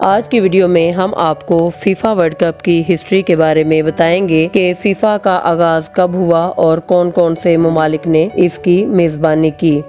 आज की वीडियो में हम आपको फीफा वर्ल्ड कप की हिस्ट्री के बारे में बताएंगे कि फीफा का आगाज कब हुआ और कौन कौन से ममालिक ने इसकी मेजबानी की।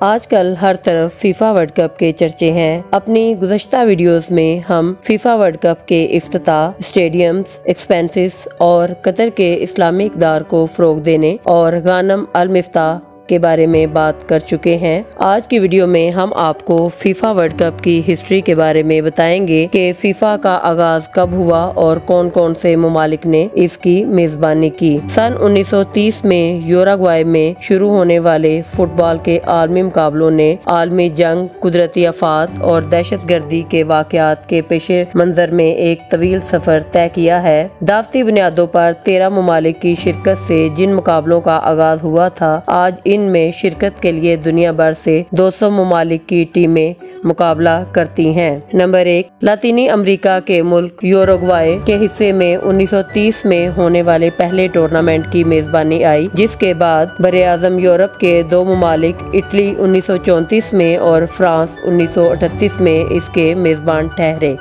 आजकल हर तरफ फीफा वर्ल्ड कप के चर्चे हैं। अपनी गुज़श्ता वीडियोस में हम फीफा वर्ल्ड कप के इफ्तिताह, स्टेडियम्स, एक्सपेंसेस और कतर के इस्लामी इक़दार को फ़रोग़ देने और गानम अल-मिफ्ताह के बारे में बात कर चुके हैं। आज की वीडियो में हम आपको फीफा वर्ल्ड कप की हिस्ट्री के बारे में बताएंगे कि फीफा का आगाज कब हुआ और कौन कौन से ममालिक ने इसकी मेजबानी की। सन 1930 में यूरुग्वाई में शुरू होने वाले फुटबॉल के आलमी मुकाबलों ने आलमी जंग, कुदरती आफात और दहशतगर्दी के वाक़यात के पेशे मंजर में एक तवील सफर तय किया है। दावती बुनियादों पर 13 ममालिक की शिरकत से जिन मुकाबलों का आगाज हुआ था, आज इनमें शिरकत के लिए दुनिया भर से 200 ममालिक की टीमें मुकाबला करती हैं। नंबर 1, लातीनी अमेरिका के मुल्क यूरुग्वाई के हिस्से में 1930 में होने वाले पहले टूर्नामेंट की मेजबानी आई, जिसके बाद बरे-आज़म यूरोप के 2 ममालिक इटली 1934 में और फ्रांस 1938 में इसके मेजबान ठहरे।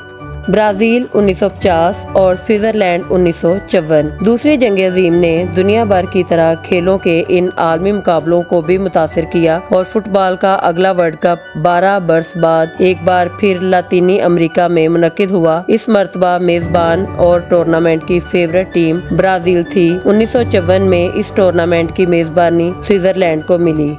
ब्राज़ील 1950 और स्विट्ज़रलैंड 1954। दूसरी जंग अज़ीम ने दुनिया भर की तरह खेलों के इन आलमी मुकाबलों को भी मुतासिर किया और फुटबॉल का अगला वर्ल्ड कप 12 बरस बाद एक बार फिर लातीनी अमेरिका में मुनक्किद हुआ। इस मरतबा मेजबान और टूर्नामेंट की फेवरेट टीम ब्राज़ील थी। 1954 में इस टूर्नामेंट की मेजबानी स्विट्ज़रलैंड को मिली।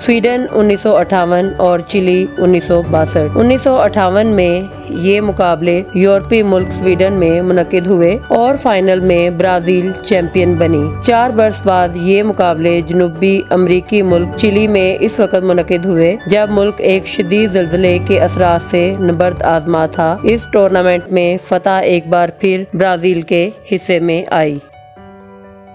स्वीडन 1958 और चिली 1962। 1958 में ये मुकाबले यूरोपीय मुल्क स्वीडन में मुनक्किद हुए और फाइनल में ब्राज़ील चैंपियन बनी। 4 बरस बाद ये मुकाबले जनूबी अमरीकी मुल्क चिली में इस वक्त मुनक्किद हुए, जब मुल्क एक शदीद ज़ल्ज़ले के असरात से नबर्द आज़मा था। इस टूर्नामेंट में फतह एक बार फिर ब्राज़ील के हिस्से में आई।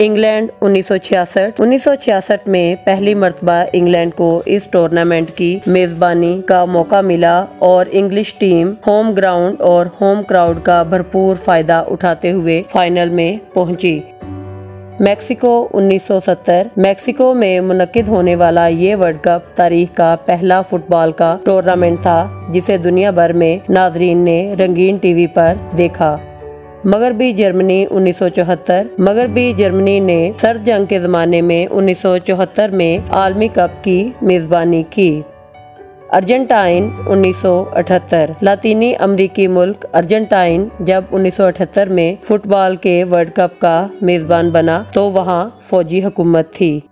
इंग्लैंड 1966 में पहली मर्तबा इंग्लैंड को इस टूर्नामेंट की मेजबानी का मौका मिला और इंग्लिश टीम होम ग्राउंड और होम क्राउड का भरपूर फायदा उठाते हुए फाइनल में पहुंची। मैक्सिको 1970। मैक्सिको में मुनक्किद होने वाला ये वर्ल्ड कप तारीख का पहला फुटबॉल का टूर्नामेंट था जिसे दुनिया भर में नाजरीन ने रंगीन टीवी पर देखा। मगरबी जर्मनी 1974। मगरबी जर्मनी ने सर्द जंग के ज़माने में 1974 में आलमी कप की मेज़बानी की। अर्जेंटाइन 1978। लातीनी अमरीकी मुल्क अर्जेंटाइन जब 1978 में फुटबॉल के वर्ल्ड कप का मेज़बान बना तो वहाँ फौजी हुकूमत थी।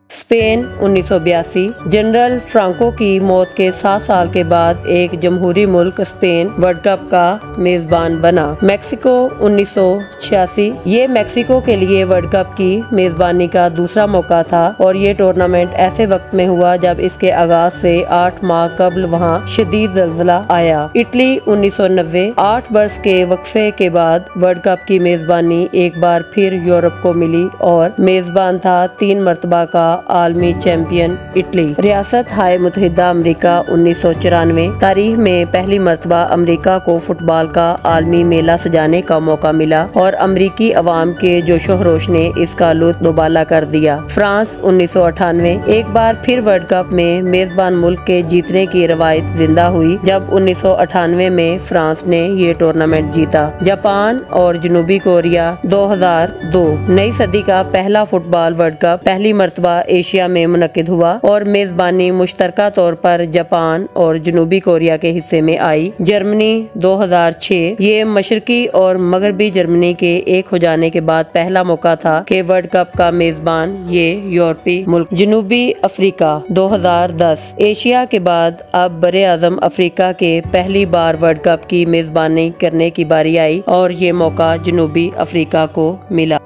स्पेन 1982। जनरल फ्रांको की मौत के 7 साल के बाद एक जमहूरी मुल्क स्पेन वर्ल्ड कप का मेजबान बना। मैक्सिको 1986। ये मैक्सिको के लिए वर्ल्ड कप की मेजबानी का दूसरा मौका था और ये टूर्नामेंट ऐसे वक्त में हुआ जब इसके आगाज से 8 माह कबल वहाँ शदीद ज़ल्ज़ला आया। इटली 1990। 8 बरस के वक्फे के बाद वर्ल्ड कप की मेजबानी एक बार फिर यूरोप को मिली और मेजबान था 3 मरतबा का आलमी चैंपियन इटली। रियासत हाय मुत्तहिदा अमेरिका 1994। तारीख में पहली मरतबा अमेरिका को फुटबॉल का आलमी मेला सजाने का मौका मिला और अमेरिकी अवाम के जोशो खरोश ने इसका लुत्फ दोबाला कर दिया। फ्रांस 1998। एक बार फिर वर्ल्ड कप में मेजबान मुल्क के जीतने की रवायत जिंदा हुई जब 1998 में फ्रांस ने ये टूर्नामेंट जीता। जापान और जनूबी कोरिया 2002। नई सदी का पहला फुटबॉल वर्ल्ड कप पहली मरतबा एशिया में मुनक्किद हुआ और मेजबानी मुश्तरका तौर पर जापान और जनूबी कोरिया के हिस्से में आई। जर्मनी 2006। ये मशरकी और मगरबी जर्मनी के एक हो जाने के बाद पहला मौका था कि वर्ल्ड कप का मेजबान ये यूरोपीय मुल्क। जनूबी अफ्रीका 2010। एशिया के बाद अब बरे-आज़म अफ्रीका के पहली बार वर्ल्ड कप की मेजबानी करने की बारी आई और ये मौका जनूबी अफ्रीका को मिला।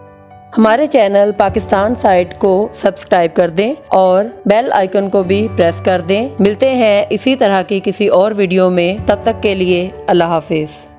हमारे चैनल पाकिस्तान साइट को सब्सक्राइब कर दें और बेल आइकन को भी प्रेस कर दें। मिलते हैं इसी तरह की किसी और वीडियो में, तब तक के लिए अल्लाह हाफिज़।